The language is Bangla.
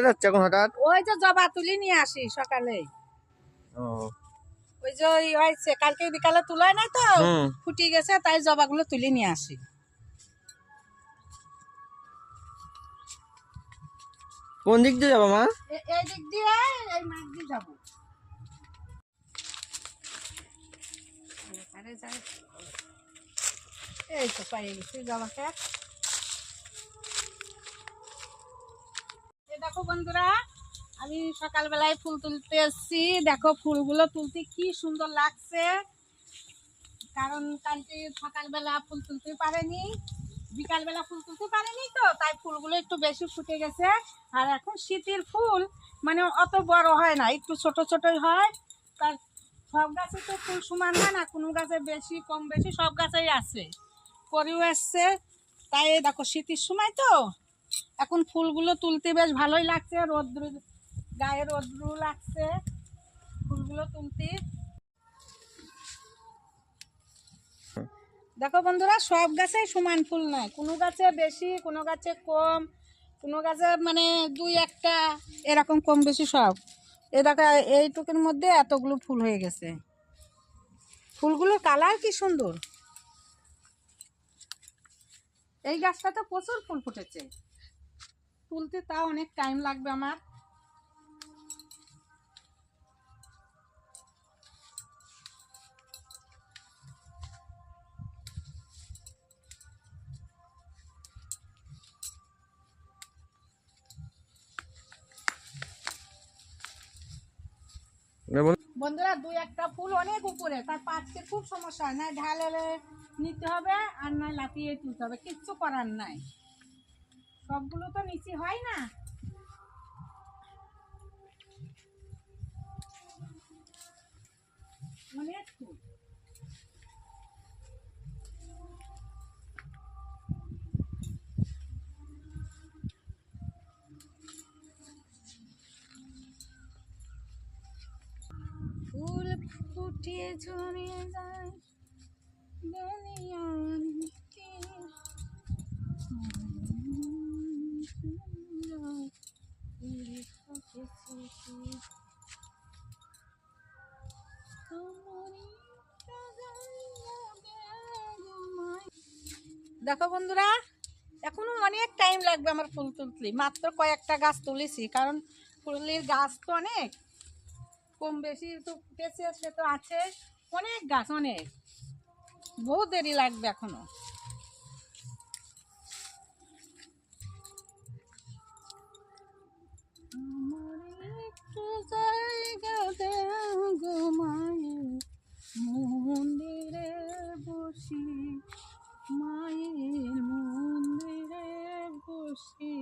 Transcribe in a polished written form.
যাচ্ছে এখন হঠাৎ? ওই যে জবা তুলি নিয়ে আসি সকালে। ওই যে হয়েছে কালকে বিকালে তুলায় নাই তো ফুটি গেছে, তাই জবাগুলো তুলি নিয়ে আসি। কোন দিক দিয়ে যাবো মা? এই দিক দিয়ে, এই মাঠ দিয়ে যাবো। এই তো পাই গেছি জবা খেত। দেখো বন্ধুরা, আমি সকালবেলায় ফুল তুলতে এসেছি। দেখো ফুলগুলো তুলতে কি সুন্দর লাগছে, কারণ কালকে সকালবেলা ফুল তুলতে পারেনি, বিকালবেলা ফুল তুলতে পারেনি, তো তাই ফুলগুলো একটু বেশি ফুটে গেছে। আর এখন শীতের ফুল মানে অত বড় হয় না, একটু ছোট ছোটই হয়। তার সব গাছে তো ফুল সমান হয় না, কোনো গাছে বেশি কম বেশি সব গাছেই আছে, করেও আসছে। তাই দেখো শীতের সময় তো এখন ফুলগুলো তুলতে বেশ ভালোই লাগছে, রোদ্র গায়ে রোদ্র লাগছে ফুলগুলো তুলতে। দেখো বন্ধুরা, সব গাছেই সমান ফুল নয়, কোনো গাছে বেশি, কোনো গাছে কম, কোনো গাছে মানে দুই একটা এরকম কম বেশি সব। এ দেখো এইটুকুর মধ্যে এতগুলো ফুল হয়ে গেছে। ফুলগুলোর কালার কি সুন্দর। এই গাছটাতে প্রচুর ফুল ফুটেছে, তুলতে তাও অনেক টাইম লাগবে আমার। বন্ধুরা, দুই একটা ফুল অনেক উপরে, তার পাঁচকে খুব সমস্যা হয় না, ঢাল এলে নিতে হবে আর নয় লাফিয়ে তুলতে হবে, কিচ্ছু করার নাই, সবগুলো তো নিচে হয় না। অনেক ফুল। ফুল ফুটিয়ে ঝরিয়ে যায় দেখো বন্ধুরা, এখনো অনেক টাইম লাগবে আমার ফুল তুলতে, মাত্র কয়েকটা গাছ তুলেছি, কারণ ফুলের গাছ তো অনেক কম বেশি তো ফুটেছে, সে তো আছে অনেক গাছ, অনেক বহু দেরি লাগবে এখনো। একটু জায়গা দেও গো মায়ের মন্দিরে বসি, মায়ের মন্দিরে বসি।